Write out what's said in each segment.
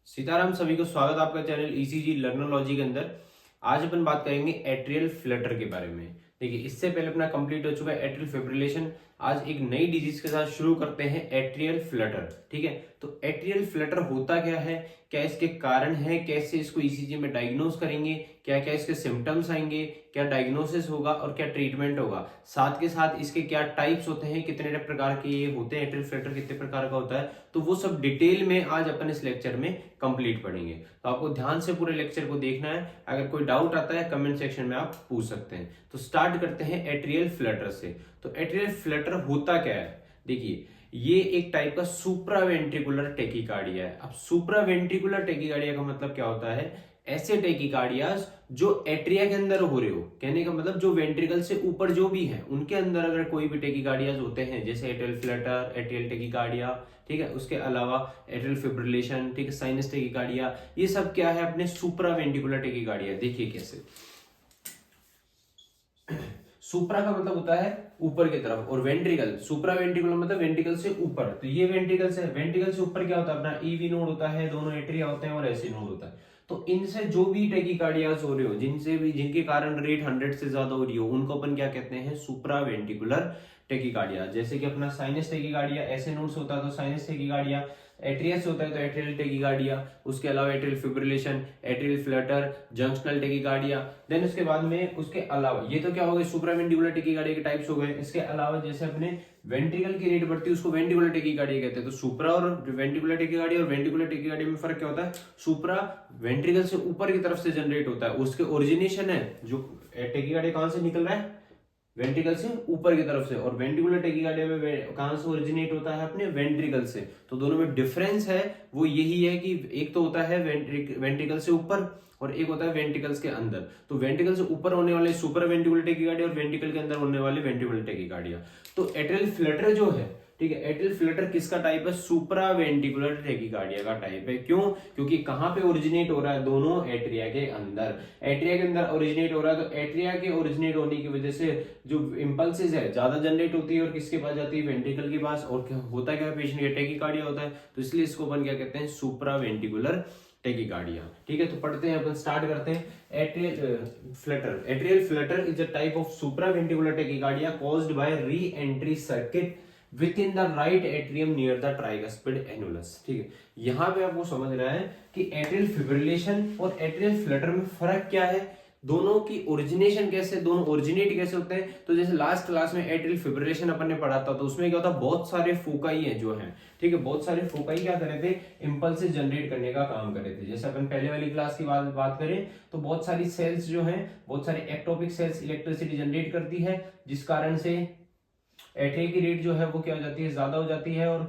सीताराम, सभी को स्वागत आपका चैनल ईसीजी लर्नोलॉजी के अंदर। आज अपन बात करेंगे एट्रियल फ्लटर के बारे में। देखिए, इससे पहले अपना कंप्लीट हो चुका है एट्रियल फिब्रिलेशन। आज एक नई डिजीज के साथ शुरू करते हैं, एट्रियल फ्लटर। ठीक है, तो एट्रियल फ्लटर होता क्या है, क्या इसके कारण है, कैसे इसको ईसीजी में डायग्नोज करेंगे, क्या क्या इसके सिम्टम्स आएंगे, क्या डायग्नोसिस होगा और क्या ट्रीटमेंट होगा। साथ के साथ इसके क्या टाइप्स होते हैं, कितने प्रकार के ये होते हैं, एट्रियल फ्लटर कितने प्रकार का होता है, तो वो सब डिटेल में आज अपन इस लेक्चर में कंप्लीट पढ़ेंगे। तो आपको ध्यान से पूरे लेक्चर को देखना है। अगर कोई डाउट आता है कमेंट सेक्शन में आप पूछ सकते हैं। तो स्टार्ट करते हैं एट्रियल फ्लटर से। तो एट्रियल फ्लटर होता क्या है, देखिए, ये एक टाइप का सुप्रावेंट्रिकुलर टेकिकार्डिया है। अब सुप्रावेंट्रिकुलर टेकिकार्डिया का मतलब क्या होता है, ऐसे टेकिकार्डियाज जो एट्रिया के अंदर हो रहे हो, कहने का मतलब जो वेंट्रिकल से ऊपर जो भी है उनके अंदर अगर कोई भी टेकिकार्डियाज होते हैं, जैसे एट्रियल फ्लटर, एट्रियल टेकिकार्डिया, ठीक है, उसके अलावा एट्रियल फिब्रिलेशन, ठीक है, साइनस टेकिकार्डिया, ये सब क्या है, अपने सुप्रावेंट्रिकुलर टेकिकार्डिया। देखिए कैसे, सुप्रा का मतलब होता है ऊपर की तरफ, और वेंट्रिकल, सुप्रा वेंट्रिकुलर मतलब वेंट्रिकल से ऊपर। तो ये वेंट्रिकल से, वेंट्रिकल से ऊपर क्या होता है, अपना ईवी नोड होता है, दोनों एट्रिया होते हैं और एसी नोड होता है। तो इनसे जो भी टेकिकार्डियाज हो रहे हो, जिनसे भी, जिनके कारण रेट 100 से ज्यादा हो रही हो, उनको अपन क्या कहते हैं, सुप्रा वेंट्रिकुलर टेकिकार्डिया। जैसे कि अपना साइनस टेकिकार्डिया ऐसे नोड से होता है तो साइनस टेकिकार्डिया, एट्रियस होता है तो एट्रियल टेकिकार्डिया, उसके अलावा atrial fibrillation, atrial flutter, junctional tachycardia. Then उसके बाद में, उसके अलावा ये तो क्या हो गए सुप्रावेंट्रिकुलर टेकिकार्डिया के टाइप्स हो गए। इसके अलावा जैसे अपने वेंट्रिकल की रेट बढ़ती है उसको वेंट्रिकुलर टेकिकार्डिया कहते हैं। तो सुप्रा और वेंट्रिकुलर टेकिकार्डिया और वेंट्रिकुलर टेकिकार्डिया में फर्क क्या होता है, सुप्रा वेंट्रिकल से ऊपर की तरफ से जनरेट होता है, उसके ओरिजिनेशन है, जो टेकिकार्डिया कहां से निकल रहा है, वेंट्रिकल से ऊपर की तरफ से, और वेंट्रिकुलर टेकिकार्डिया में कहां से ओरिजिनेट होता है, अपने वेंट्रिकल से। तो दोनों में डिफरेंस है वो यही है कि एक तो होता है वेंट्रिकल से ऊपर और एक होता है वेंट्रिकल्स के अंदर। तो वेंट्रिकल से ऊपर होने वाले सुपर वेंट्रिकुलर टेकिकार्डिया और वेंट्रिकल के अंदर होने वाले वेंट्रिकुलर टेकिकार्डिया। तो एट्रियल फ्लटर जो है, ठीक है, एट्रियल फ्लटर किसका टाइप है, सुप्रा वेंट्रिकुलर टेकिकार्डिया का टाइप है। क्यों, क्योंकि कहां पे ओरिजिनेट हो रहा है, दोनों एट्रिया के अंदर। एट्रिया के अंदर ओरिजिनेट हो रहा है, तो एट्रिया के ओरिजिनेट होने की वजह से जो इंपल्सेस है ज्यादा जनरेट होती है और किसके पास जाती है, वेंट्रिकल के पास। और क्या होता है, क्या पेशेंट का टेकिकार्डिया होता है। तो इसलिए इसको अपन क्या कहते हैं, सुप्रा वेंट्रिकुलर टेकिकार्डिया। ठीक है, तो पढ़ते हैं अपन, स्टार्ट करते हैं। Atrial flutter, atrial flutter is a type of supraventricular tachycardia caused by reentry circuit within the right atrium near the tricuspid annulus. ठीक है, यहां पे आपको समझना है कि एट्रियल फिब्रिलेशन और एट्रियल फ्लटर में फर्क क्या है, दोनों की ओरिजिनेशन कैसे, दोनों ओरिजिनेट कैसे होते हैं। तो जैसे लास्ट क्लास में एट्रियल फिब्रिलेशन अपन ने पढ़ा था, तो उसमें क्या होता है, बहुत सारे फोकाई है जो हैं, ठीक है, बहुत सारे फोकाई क्या कर रहे थे, इंपल्स जनरेट करने का काम कर रहे थे। जैसे अपन पहले वाली क्लास की बात करें तो बहुत सारी सेल्स जो हैं, बहुत सारी एक्टोपिक सेल्स इलेक्ट्रिसिटी जनरेट करती है, जिस कारण से एट्रिया की रेट जो है वो क्या हो जाती है, ज्यादा हो जाती है, और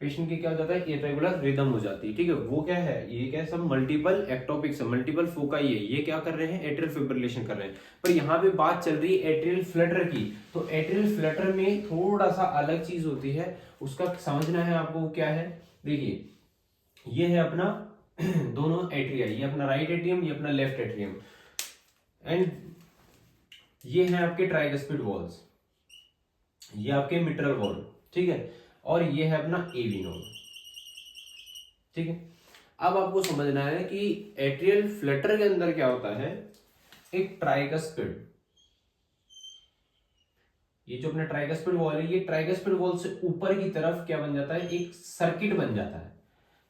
पेशेंट की क्या हो जाता है, इरेगुलर रिदम हो जाती है। ठीक है, वो क्या है, ये क्या है, सब मल्टीपल एक्टोपिक्स, मल्टीपल फोकाई है, ये क्या कर रहे हैं, एट्रियल फिब्रिलेशन कर रहे हैं। पर यहाँ पे बात चल रही है एट्रियल फ्लटर की। तो एट्रियल फ्लटर में थोड़ा सा अलग चीज होती है, उसका समझना है आपको क्या है। देखिए, ये है अपना दोनों एट्रिया, ये अपना राइट एट्रियम, ये अपना लेफ्ट एट्रियम, एंड ये है आपके ट्राइगस्पिड वॉल्स, ये आपके मिट्रल वॉल, ठीक है, और ये है अपना एवी नोड। ठीक है, अब आपको समझना है कि एट्रियल फ्लटर के अंदर क्या होता है, एक ट्राइगस्पिड, ये जो अपना ट्राइगस्पिड वॉल है, ये ट्राइगस्पिड वॉल से ऊपर की तरफ क्या बन जाता है, एक सर्किट बन जाता है।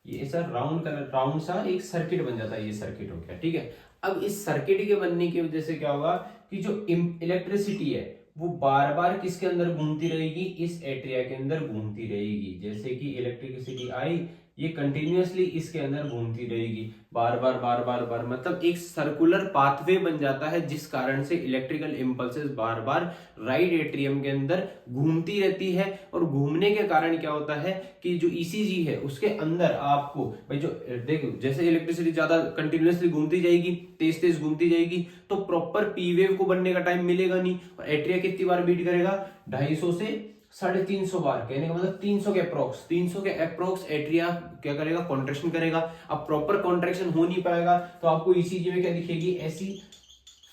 ये ऐसा राउंड कलर, राउंड सा एक सर्किट बन जाता है, ये सर्किट हो गया। ठीक है, अब इस सर्किट के बनने की वजह से क्या होगा कि जो इलेक्ट्रिसिटी है वो बार बार किसके अंदर घूमती रहेगी, इस एट्रिया के अंदर घूमती रहेगी। जैसे कि इलेक्ट्रिसिटी आई, ये कंटिन्यूअसली इसके अंदर घूमती रहेगी, बार बार बार बार बार, मतलब एक सर्कुलर पाथवे बन जाता है, जिस कारण से इलेक्ट्रिकल इंपल्सेस बार बार राइट एट्रियम के अंदर घूमती रहती है। और घूमने के कारण क्या होता है कि जो ईसीजी है उसके अंदर आपको भाई, जो देखो, जैसे इलेक्ट्रिसिटी ज्यादा कंटिन्यूअसली घूमती जाएगी, तेज तेज घूमती जाएगी, तो प्रॉपर पी वेव को बनने का टाइम मिलेगा नहीं। और एट्रिया कितनी बार बीट करेगा, 250 से 350 बार, कहने का मतलब 300 के अप्रोक्स एट्रिया क्या करेगा, कॉन्ट्रेक्शन करेगा। अब प्रॉपर कॉन्ट्रेक्शन हो नहीं पाएगा तो आपको ईसीजी में क्या दिखेगी, ऐसी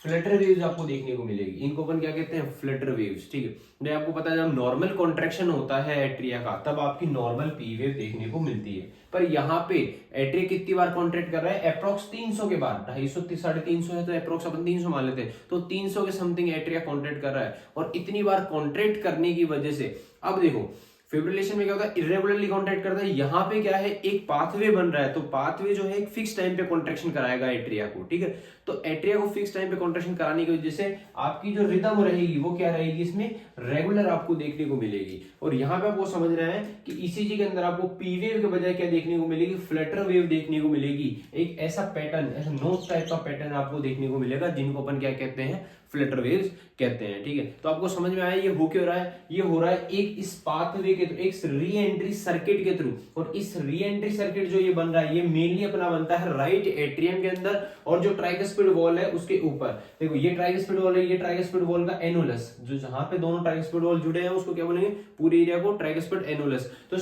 फ्लटर वेव्स आपको देखने को मिलेगी, इनको अपन क्या कहते हैं, फ्लटर वेव्स, ठीक है। तो आपको पता है जब नॉर्मल कॉन्ट्रैक्शन होता है एट्रिया का तब आपकी नॉर्मल पी वेव देखने को मिलती है, पर यहाँ पे एट्रिया कितनी बार कॉन्ट्रैक्ट कर रहा है, अप्रोक्स 300 के बाद, 250 350 है तो अप्रोक्स अपन 300 मान लेते हैं, तो 300 के समथिंग एट्रिया कॉन्ट्रैक्ट कर रहा है। और इतनी बार कॉन्ट्रैक्ट करने की वजह से अब देखो फिब्रिलेशन में क्या होता है, इरेगुलरली कॉन्ट्रैक्ट करता है, यहाँ पे क्या है एक पाथवे बन रहा है, तो पाथवे जो है एक फिक्स टाइम पे कॉन्ट्रैक्शन कराएगा एट्रिया को, ठीक है। तो एट्रिया को फिक्स टाइम पे कॉन्ट्रैक्शन कराने की वजह से आपकी जो रिदम रहेगी वो क्या रहेगी, इसमें रेगुलर आपको देखने को मिलेगी। और यहाँ पे आपको समझना है कि ईसीजी के अंदर आपको पी वेव के बजाय क्या देखने को मिलेगी, फ्लटर वेव देखने को मिलेगी। एक ऐसा पैटर्न, ऐसा नोच टाइप का पैटर्न आपको देखने को मिलेगा जिनको अपन क्या कहते हैं, फ्लटर वेव्स कहते हैं, ठीक है। तो आपको समझ में आया ये हो क्यों रहा है, ये हो रहा है एक इस पाथवे के थ्रू, एक री एंट्री सर्किट के थ्रू। और इस री एंट्री सर्किट जो ये बन रहा है ये मेनली अपना बनता है राइट एट्रियम के अंदर और जो ट्राइकस्पिड वॉल है उसके ऊपर। देखो ये ट्राइकस्पिड वॉल है, ये ट्राइकस्पिड वॉल का एनुलस, जो जहां पे दोनों ट्राइकस्पिड वॉल जुड़े हैं उसको क्या बोलेंगे, पूरे एरिया को ट्राइकस्पिड एनुलस। तो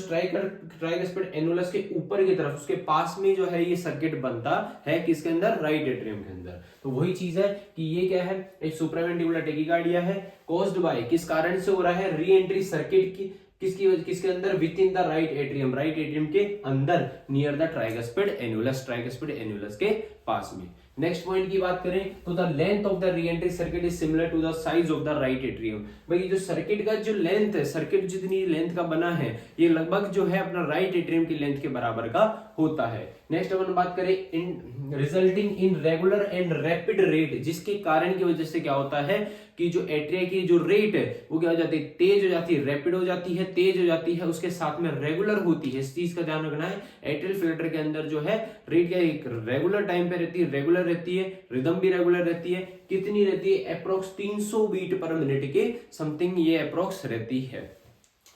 ट्राइकस्पिड एनुलस के ऊपर की तरफ उसके पास में जो है ये सर्किट बनता है किसके अंदर, राइट एट्रियम के अंदर। तो वही चीज है कि ये क्या है, एक सुप्रावेंट्रिकुलर टेकिकार्डिया है, कॉज्ड बाय, किस कारण से हो रहा है, री एंट्री सर्किट की किसके अंदर, with in the right atrium के अंदर नियर द ट्राइकस्पिड एनुलस के पास में। नेक्स्ट पॉइंट की बात करें तो the length of the reentry circuit is similar to the size of the right atrium. भाई जो सर्किट का जो लेंथ है, सर्किट जितनी लेंथ का बना है ये लगभग जो है अपना राइट एट्रियम की लेंथ के बराबर का होता है। नेक्स्ट अपन बात करें in resulting in regular and rapid rate, जिसके कारण की वजह से क्या होता है कि जो एट्रिया की जो रेट है वो क्या हो जाती है, तेज हो जाती है, रैपिड हो जाती है, तेज हो जाती है, उसके साथ में रेगुलर होती है। इस चीज का ध्यान रखना है, एट्रियल फिल्टर के अंदर जो है रेट क्या एक रेगुलर टाइम पे रहती है, रेगुलर रहती है, रिदम भी रेगुलर रहती है। कितनी रहती है, अप्रोक्स 300 बीट पर मिनट के समथिंग ये अप्रोक्स रहती है।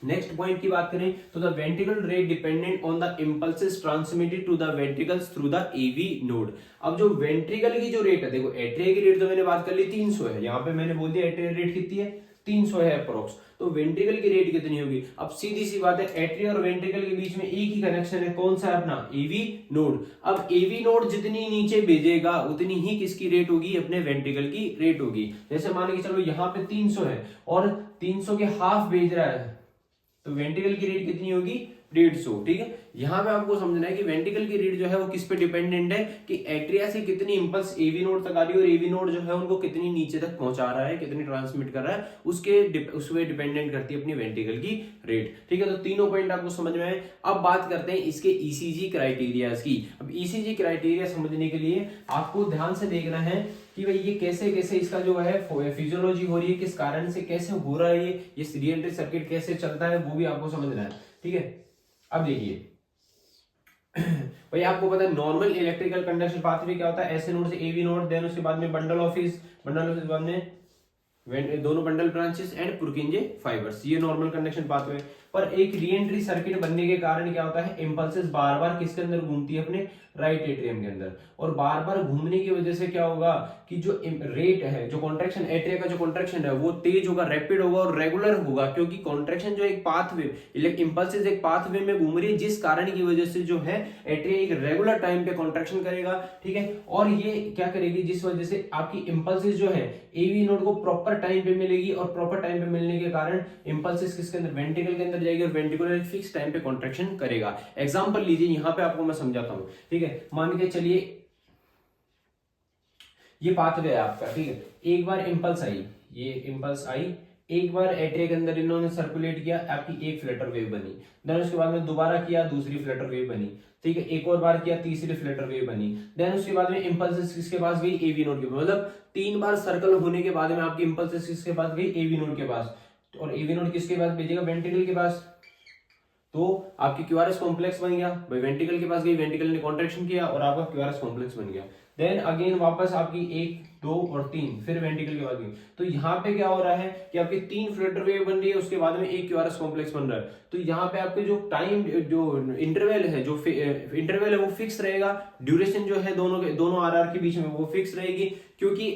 नेक्स्ट पॉइंट की बात करें तो the ventricle rate dependent on the impulses transmitted to the ventricles through the AV node. अब जो वेंट्रिकल की जो रेट है, देखो एट्रिया की रेट तो मैंने बात कर ली 300 है, यहाँ पे मैंने बोल दिया एट्रिया रेट कितनी है, 300 है अप्रोक्स, तो वेंट्रिकल की रेट कितनी होगी। अब सीधी सी बात है, एट्रिया और वेंट्रिकल के बीच में एक ही कनेक्शन है, कौन सा है अपना, एवी नोड। अब एवी नोड जितनी नीचे भेजेगा उतनी ही किसकी रेट होगी, अपने वेंट्रिकल की रेट होगी। जैसे मान के चलो यहाँ पे 300 है और 300 के हाफ भेज रहा है तो वेंट्रिकल की रेट कितनी होगी, 150, ठीक है। यहां पे आपको समझना है कि वेंट्रिकल की रेट जो है वो किस पे डिपेंडेंट है कि एट्रिया से कितनी इंपल्स एवी नोड तक आ रही है और एवी नोड जो है उनको कितनी नीचे तक पहुंचा रहा है, कितनी ट्रांसमिट कर रहा है, उसके डिपेंडेंट करती है अपनी वेंट्रिकल की रेट, ठीक है। तो तीनों पॉइंट आपको समझ में आए। अब बात करते हैं इसके ईसीजी क्राइटेरियाज की। अब ईसीजी क्राइटेरिया समझने के लिए आपको ध्यान से देखना है कि भाई ये कैसे कैसे इसका जो है फिजियोलॉजी हो रही है, किस कारण से कैसे हो रहा है, ये री एंट्री सर्किट कैसे चलता है वो भी आपको समझना है, ठीक है। अब देखिए भाई आपको पता है नॉर्मल इलेक्ट्रिकल कंडक्शन पाथवे क्या होता है, एसए नोड से एवी नोड, देन उसके बाद में बंडल ऑफिस बाद में दोनों बंडल ब्रांचेस एंड पुरकिंजे फाइबर्स, ये नॉर्मल कंडक्शन पाथवे। पर एक री एंट्री सर्किट बनने के कारण क्या होता है, इंपल्सेस बार बार किसके अंदर घूमती है, अपने राइट एट्रियम के अंदर, और बार बार घूमने की वजह से क्या होगा कि जो रेट है, जो कॉन्ट्रैक्शन एट्रिया का जो कॉन्ट्रैक्शन है वो तेज होगा, रैपिड होगा और रेगुलर होगा, क्योंकि कॉन्ट्रैक्शन जो एक पाथवे इंपल्सेस एक पाथवे में घूम रही है, जिस कारण की वजह से जो है एट्रिया एक रेगुलर टाइम पे कॉन्ट्रैक्शन करेगा, ठीक है। और ये क्या करेगी, जिस वजह से आपकी इंपल्सेस जो है एवी नोड को प्रॉपर टाइम पे मिलेगी और प्रॉपर टाइम पे मिलने के कारण इंपल्सेस किसके अंदर, वेंट्रिकल के अंदर जाएगी और वेंट्रिकुलर एक फिक्स टाइम पे कॉन्ट्रैक्शन करेगा। एग्जांपल लीजिए, यहां पे आपको मैं समझाता हूं, ठीक है। मान के चलिए ये पाथवे है आपका, ठीक है। एक बार इंपल्स आई, ये इंपल्स आई, एक बार एट्रिया के अंदर इन्होंने सर्कुलेट किया, आपकी एक फ्लटर वेव बनी, देन उसके बाद में दोबारा किया, दूसरी फ्लटर वेव बनी, ठीक है। एक और बार किया, तीसरी फ्लटर वेव बनी, देन उसके बाद में इंपल्सेस किसके पास गई, एवी नोड के पास। मतलब 3 बार सर्कल होने के बाद में आपकी इंपल्सेस किसके पास गई, एवी नोड के पास, और एवी नोड किसके पास भेजेगा, वेंट्रिकल के पास। तो आपकी क्यूआरएस कॉम्प्लेक्स बन गया, भाई वेंट्रिकल के पास गई, वेंट्रिकल ने कॉन्ट्रैक्शन किया और आपका क्यूआरएस कॉम्प्लेक्स बन गया। देन अगेन वापस आपकी 1, 2 और 3, फिर वेंट्रिकल के बाद गई। तो यहाँ पे क्या हो रहा है कि आपकी 3 फ्लटर वेव बन रही है, उसके बाद में एक क्यूआरएस कॉम्प्लेक्स बन रहा है। तो यहाँ पे आपके जो टाइम, जो इंटरवल है, जो इंटरवल है वो फिक्स रहेगा, ड्यूरेशन जो है दोनों आरआर के बीच में वो फिक्स रहेगी, क्योंकि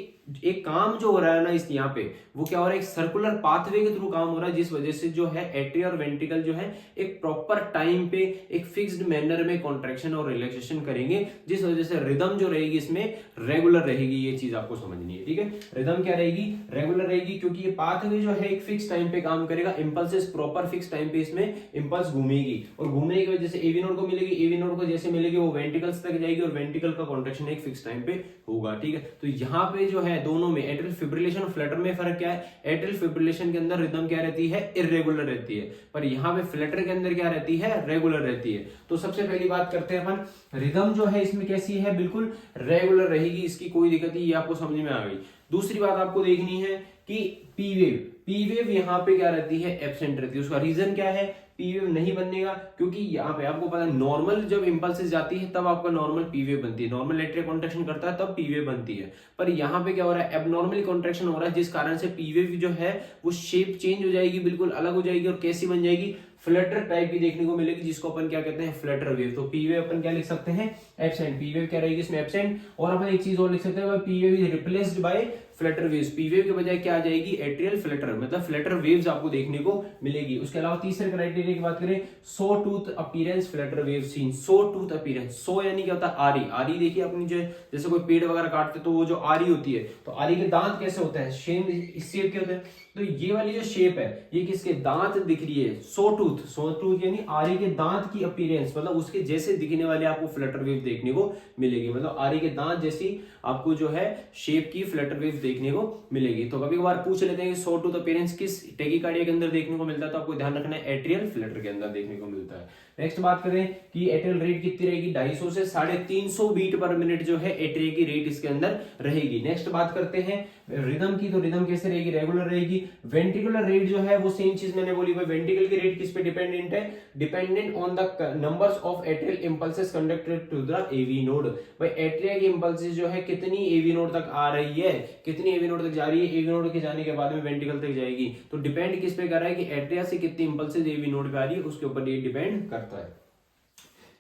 एक काम जो हो रहा है ना इस यहाँ पे, वो क्या हो रहा है, एक सर्कुलर पाथवे के थ्रू काम हो रहा है, जिस वजह से जो है एट्रिया और वेंट्रिकल जो है एक प्रॉपर टाइम पे एक फिक्स्ड मैनर में कॉन्ट्रैक्शन और रिलैक्सेशन करेंगे, जिस वजह से रिदम जो रहेगी इसमें रेगुलर रहेगी। ये चीज आपको समझनी है, ठीक है। रिदम क्या रहेगी, रेगुलर रहेगी, क्योंकि ये पाथवे जो है एक फिक्स टाइम पे काम करेगा, इंपल्सेस प्रॉपर फिक्स टाइम पे इसमें इंपल्स घूमेगी, और घूमने की वजह से एवी नोड को मिलेगी, एवी नोड को जैसे मिलेगी वो वेंट्रिकल्स तक जाएगी, और वेंट्रिकल का कॉन्ट्रैक्शन एक फिक्स टाइम पे होगा, ठीक है। तो यहाँ पे जो है दोनों में एट्रियल फिब्रिलेशन और फ्लटर में फर्क क्या है, एट्रियल फिब्रिलेशन के अंदर रिदम क्या रहती है, इरेगुलर रहती है, पर यहाँ पे फ्लटर के अंदर क्या रहती है, रेगुलर रहती है। तो सबसे पहली बात करते हैं अपन, रिदम जो है इसमें कैसी है, बिल्कुल रेगुलर रहेगी, इसकी कोई दिक्कत नहीं, ये आपको समझ में आ गई। दूसरी बात आपको देखनी है कि पी वेव, पी वेव यहाँ पे क्या रहती है, एब्सेंट रहती है। उसका रीजन क्या है, पी वेव नहीं बनेगा, क्योंकि यहाँ पे आपको पता है नॉर्मल जब इंपल्सेस जाती है तब आपका नॉर्मल पी वेव बनती है, नॉर्मल एट्रियल कॉन्ट्रैक्शन करता है तब पी वेव बनती है, पर यहाँ पे क्या हो रहा है, एबनॉर्मली कॉन्ट्रैक्शन हो रहा है, जिस कारण से पी वेव जो है वो शेप चेंज हो जाएगी, बिल्कुल अलग हो जाएगी, और कैसी बन जाएगी, फ्लटर टाइप की देखने को मिलेगी, जिसको अपन क्या कहते हैं, फ्लटर वेव। तो पी वेव अपन क्या लिख सकते हैं, एब्सेंट, पी वेव क्या रहेगी इसमें, एब्सेंट। और अपन एक चीज और लिख सकते हैं, P wave is replaced by Flutter waves, P wave के बजाय क्या आ जाएगी, एट्रियल फ्लटर, मतलब फ्लटर वेव्स आपको देखने को मिलेगी। उसके अलावा तीसरे क्राइटेरिया की बात करें, sawtooth appearance flutter wave seen, sawtooth appearance, so यानी क्या होता है, आरी, आरी देखिए अपनी जो जैसे कोई पेड़ वगैरह काटते तो वो जो आरी होती है, तो आरी के दांत कैसे होते हैं, शेप इस शेप के होते हैं, तो ये वाली जो शेप है ये किसके दांत दिख रही है, सो टूथ, सो टूथ यानी आरी के दांत की अपीयरेंस, मतलब उसके जैसे दिखने वाले आपको फ्लटर वेव देखने को मिलेगी, मतलब आरी के दांत जैसी आपको जो है शेप की फ्लटर वेव देखने को मिलेगी। तो कभी कभार पूछ लेते हैं कि सो टूथ अपीयरेंस किस टैकीकार्डिया के अंदर देखने को मिलता है, तो आपको ध्यान रखना है एट्रियल फ्लटर के अंदर देखने को मिलता है। नेक्स्ट बात करें कि एट्रियल रेट कितनी रहेगी, 250 से 350 बीट पर मिनट जो है एट्रिया की रेट इसके अंदर रहेगी। नेक्स्ट बात करते हैं रिदम की, तो रिदम कैसे रहेगी, रेगुलर रहेगी। वेंट्रिकुलर रेट जो है वो सेम चीज मैंने बोली, भाई वेंट्रिकल की रेट किस पे डिपेंडेंट है, dependent on the numbers of atrial impulses conducted to the AV node. भाई एट्रिया की इंपल्सेस जो है कितनी एवी नोड तक आ रही है, कितनी एवी नोड तक जा रही है, एवी नोड के जाने के बाद में वेंट्रिकल तक जाएगी, तो डिपेंड किस पे कर रहा है कि एट्रिया से कितनी इंपल्सेस एवी नोड पे आ रही है, उसके ऊपर ये डिपेंड करता है।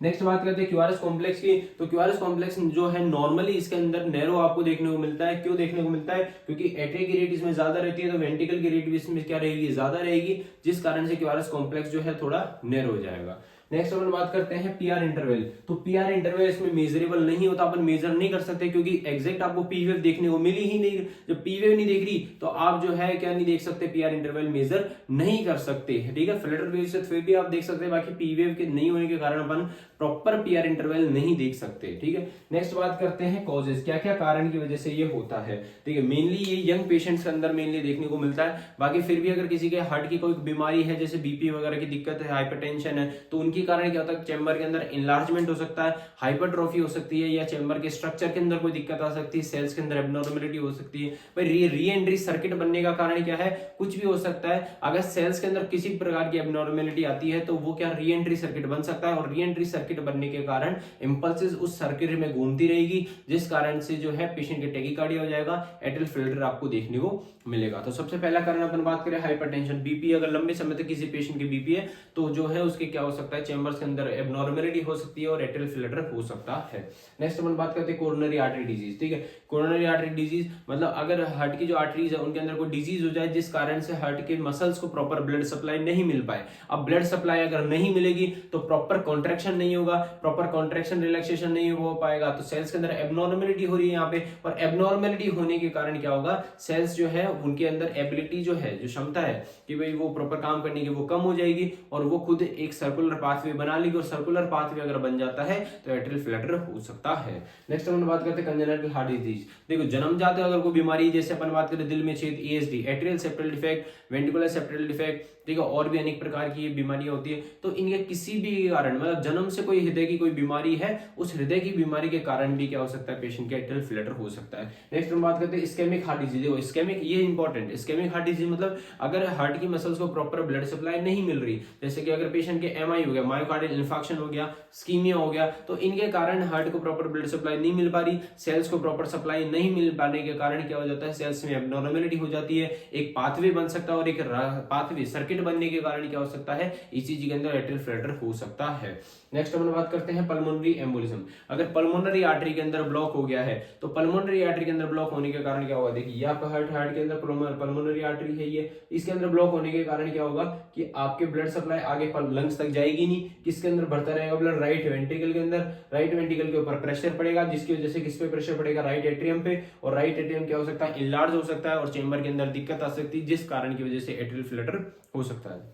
नेक्स्ट बात करते हैं क्यूआरएस कॉम्प्लेक्स की, तो क्यूआरएस कॉम्प्लेक्स जो है नॉर्मली इसके अंदर नैरो आपको देखने को मिलता है, क्यों देखने को मिलता है, क्योंकि एट्रिया की रेट इसमें ज्यादा रहती है, तो वेंट्रिकल की रेट भी इसमें क्या रहेगी, ज्यादा रहेगी, जिस कारण से क्यूआरएस कॉम्प्लेक्स जो है थोड़ा नैरो हो जाएगा। नेक्स्ट अपन बात करते हैं पीआर इंटरवल, तो पीआर इंटरवल इसमें मेजरेबल नहीं होता, अपन मेजर नहीं कर सकते, क्योंकि एग्जैक्ट आपको पी वेव देखने को मिली ही नहीं, जब पी वेव नहीं देख रही तो आप जो है क्या नहीं देख सकते, पीआर इंटरवल मेजर नहीं कर सकते, ठीक है। फ्लटर वेव से फिर भी आप देख सकते हैं, बाकी पी वेव के नहीं होने के कारण अपन प्रॉपर पीआर इंटरवल नहीं देख सकते, ठीक है। नेक्स्ट बात करते हैं कॉजेस, क्या क्या कारण की वजह से ये होता है, ठीक है। मेनली ये यंग पेशेंट्स के अंदर मेनली देखने को मिलता है, बाकी फिर भी अगर किसी के हार्ट की कोई बीमारी है, जैसे बीपी वगैरह की दिक्कत है, हाइपरटेंशन है, तो उनकी कारण क्या होता है, चेंबर के अंदर इनलार्जमेंट हो सकता है, हाइपरट्रोफी हो सकती है, या चेंबर के स्ट्रक्चर के अंदर कोई दिक्कत आ सकती है, सेल्स के अंदर एब्नॉर्मलिटी हो सकती है। भाई री एंट्री सर्किट बनने का कारण क्या है, कुछ भी हो सकता है। अगर सेल्स के अंदर किसी प्रकार की एब्नॉर्मलिटी आती है तो वो क्या री एंट्री सर्किट बन सकता है, और री एंट्री सर्किट बनने के कारण इंपल्सेस उस सर्किट में घूमती रहेगी, जिस कारण से जो है पेशेंट के टैकीकार्डिया हो जाएगा, एट्रियल फ्लटर आपको देखने को मिलेगा। तो सबसे पहला कारण अपन बात करें हाइपरटेंशन, बीपी, अगर लंबे समय तक किसी पेशेंट की बीपी है तो जो है उसके क्या हो सकता है, चेंबर्स के अंदर एब्नॉर्मलिटी हो सकती है और एट्रियल फ्लटर हो सकता है। नेक्स्ट अपन बात करते हैं कोरोनरी आर्टरी डिजीज, ठीक है। कोरोनरी आर्टरी डिजीज मतलब अगर हार्ट की जो आर्टरीज है उनके अंदर कोई डिजीज हो जाए, जिस कारण से हार्ट के मसल्स को प्रॉपर ब्लड सप्लाई नहीं मिल पाए। अब ब्लड सप्लाई अगर नहीं मिलेगी तो प्रॉपर कॉन्ट्रैक्शन नहीं होगा, प्रॉपर कॉन्ट्रैक्शन रिलैक्सेशन नहीं हो पाएगा, तो सेल्स के अंदर एब्नॉर्मलिटी हो रही है यहाँ पे, और एब्नॉर्मलिटी होने के कारण क्या होगा, सेल्स जो है उनके अंदर एबिलिटी जो है, जो क्षमता है कि भाई वो प्रॉपर काम करने की, वो कम हो जाएगी, और वो खुद एक सर्कुलर पाथवे बना लेगी, और सर्कुलर पाथवे अगर बन जाता है तो एट्रियल फ्लटर हो सकता है। नेक्स्ट अपन बात करते हैं कंजेनिटल हार्ट डिजीज, देखो जन्मजात अगर कोई बीमारी, जैसे अपन बात करें दिल में छेद, ASD, atrial septal defect, ventricular septal defect, ठीक है, और भी अनेक प्रकार की बीमारियां होती है, तो इनके किसी भी कारण मतलब जन्म से कोई हृदय की कोई बीमारी है, उस हृदय की बीमारी के कारण भी क्या हो सकता है, पेशेंट के एट्रियल फ्लटर हो सकता है। नेक्स्ट हम बात करते हैं इस्केमिक हार्ट डिजीज, देखो इस्केमिक ये इंपॉर्टेंट, इस्केमिक हार्ट डिजीज मतलब अगर हार्ट की मसल्स को प्रॉपर ब्लड सप्लाई नहीं मिल रही, जैसे कि अगर पेशेंट के एमआई हो गया, मायोकार्डियल इन्फार्क्शन हो गया, स्कीमिया हो गया, तो इनके कारण हार्ट को प्रॉपर ब्लड सप्लाई नहीं मिल पा रही, सेल्स को प्रॉपर सप्लाई नहीं मिल पाने के कारण क्या हो जाता है, सेल्स में एब्नॉर्मलिटी हो जाती है, एक पाथवे बन सकता है, और एक पाथवे सर्किट बनने के कारण क्या हो सकता है, ईसीजी के अंदर एट्रियल फ्लटर हो सकता है। नेक्स्ट नेक्स्ट अपन बात करते हैं पल्मोनरी एम्बोलिज्म। अगर पल्मोनरी आर्टरी के अंदर ब्लॉक हो गया है तो पल्मोनरी आर्टरी के अंदर ब्लॉक होने के कारण क्या होगा, देखिए ये आपका हार्ट के अंदर पल्मोनरी आर्टरी है, ये इसके अंदर ब्लॉक होने के कारण क्या होगा कि आपके ब्लड सप्लाई आगे लंग्स तक जाएगी नहीं, किसके अंदर बढ़ता रहेगा ब्लड, राइट वेंट्रिकल के अंदर। राइट वेंट्रिकल के ऊपर प्रेशर पड़ेगा, जिसकी वजह से किस पे प्रेशर पड़ेगा, राइट एट्रियम पे, और राइट एट्रियम क्या हो सकता है, इनलार्ज हो सकता है और चेंबर के अंदर दिक्कत आ सकती है, जिस कारण की वजह से एट्रियल फ्लटर हो सकता है।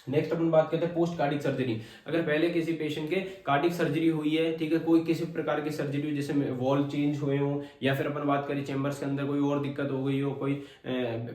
नेक्स्ट अपन बात करते हैं पोस्ट कार्डिक सर्जरी। अगर पहले किसी पेशेंट के कार्डिक सर्जरी हुई है, ठीक है, कोई किसी प्रकार की सर्जरी हुई, जैसे वॉल चेंज हुए हो, या फिर अपन बात करें चेंबर्स के अंदर कोई और दिक्कत हो गई हो, कोई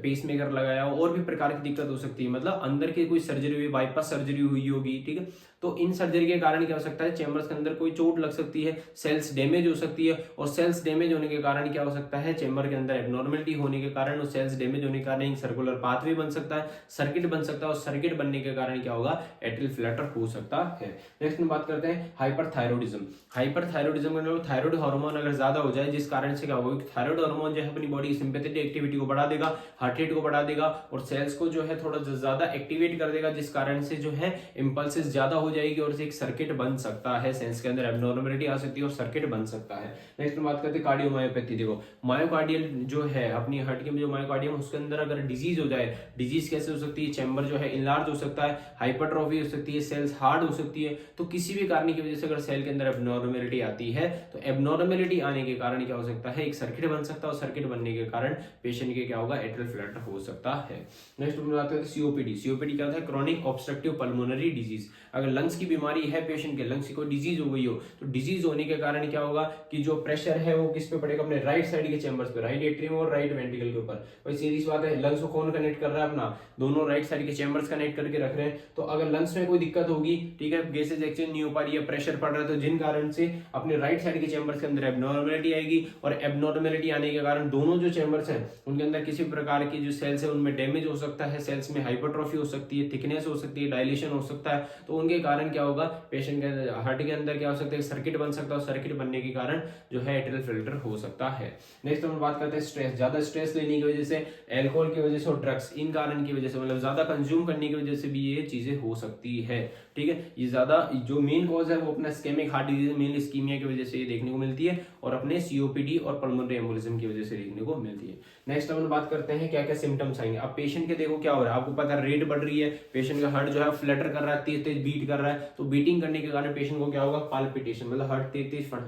पेसमेकर लगाया हो, और भी प्रकार की दिक्कत हो सकती है, मतलब अंदर की कोई सर्जरी हुई, बाईपास सर्जरी हुई होगी, ठीक है, तो इन सर्जरी के कारण क्या हो सकता है, चेंबर्स के अंदर कोई चोट लग सकती है, सेल्स डैमेज हो सकती है, और सेल्स डैमेज होने के कारण क्या हो सकता है, चेंबर के अंदर एब्नॉर्मलिटी होने के कारण, उस सेल्स डैमेज होने के कारण एक सर्कुलर पाथवे बन सकता है, सर्किट बन सकता है, और सर्किट बनने के कारण क्या होगा, एट्रियल फ्लटर हो सकता है। नेक्स्ट में बात करते हैं हाइपरथायरॉइडिज्म। हाइपरथायरॉइडिज्म मतलब थायराइड हार्मोन अगर ज्यादा हो जाए, जिस कारण से क्या होगा, थायराइड हार्मोन जो है अपनी बॉडी की सिंपैथेटिक एक्टिविटी को बढ़ा देगा, हार्ट रेट को बढ़ा देगा, और सेल्स को जो है थोड़ा ज्यादा एक्टिवेट कर देगा, जिस कारण से जो है इंपल्सेस ज्यादा हो जाएगी और एक सर्किट बन सकता है, सेंस के अंदर एब्नॉर्मलिटी आ सकती है और सर्किट बन सकता है। नेक्स्ट बात करते हैं कार्डियोमायोपैथी। देखो मायोकार्डियल जो है अपनी हार्ट के जो मायोकार्डियम, उसके अंदर अगर डिजीज हो जाए, डिजीज कैसे हो सकती है, चैम्बर जो है इनलार्ज हो सकता है, हाइपरट्रॉफी हो सकती है, सेल्स हार्ड हो सकती है, तो किसी भी कारण की वजह से अगर सेल के अंदर एब्नॉर्मलिटी आती है, तो एब्नॉर्मलिटी आने के कारण क्या हो सकता है, एक सर्किट बन सकता है, और सर्किट बनने के कारण पेशेंट के क्या होगा, एट्रियल फ्लटर हो सकता है। नेक्स्ट बात करते हैं सीओपीडी। सीओपीडी क्या होता है, क्रॉनिक ऑब्स्ट्रक्टिव पल्मोनरी डिजीज। अगर लंग्स की बीमारी है पेशेंट के, लंग्स की कोई डिजीज हो गई हो, तो डिजीज होने के कारण क्या होगा कि जो प्रेशर है वो किस पे पड़ेगा, अपने राइट साइड के चैम्बर्स पे, राइट एट्रियम और राइट वेंट्रिकल के ऊपर। वही सीधी सी बात है, लंग्स को कौन कनेक्ट कर रहा है, अपना दोनों राइट साइड के चैम्बर्स कनेक्ट करके रख रहे हैं, तो अगर लंग्स में कोई दिक्कत होगी, ठीक है, गैसेज एक्सचेंज नहीं हो पा रही है, प्रेशर पड़ रहा है, तो जिन कारण से अपने राइट साइड के चैम्बर्स के अंदर एब्नॉर्मलिटी आएगी, और एब्नॉर्मलिटी आने के कारण दोनों जो चैम्बर्स हैं उनके अंदर किसी प्रकार की जो सेल्स है उनमें डैमेज हो सकता है, सेल्स में हाइपरट्रॉफी हो सकती है, थिकनेस हो सकती है, डायलेशन हो सकता है, तो उनके कारण क्या होगा, पेशेंट के हार्ट के अंदर क्या हो सकता है, सर्किट बन सकता है, और सर्किट बनने के कारण जो है एट्रियल फ्लटर हो सकता है। नेक्स्ट हम बात करते हैं स्ट्रेस। ज्यादा स्ट्रेस लेने की वजह से, अल्कोहल की वजह से और ड्रग्स, इन कारण की वजह से, मतलब ज्यादा कंज्यूम करने की वजह से भी ये चीजें हो सकती है, ठीक है। ये ज्यादा जो मेन कॉज है वो अपना ischemic heart disease, main ischemia की वजह से ये देखने को मिलती है, और अपने सीओपीडी और पल्मोनरी एम्बोलिज्म की वजह से देखने को मिलती है। नेक्स्ट अपन बात करते हैं क्या क्या सिम्टम्स आएंगे। अब पेशेंट के देखो क्या हो रहा है, आपको पता है रेट बढ़ रही है, पेशेंट का हार्ट जो है फ्लटर कर रहा है, तेज तेज बीट कर रहा है, तो बीटिंग करने के कारण पेशेंट को क्या होगा, पाल्पिटेशन, मतलब हार्ट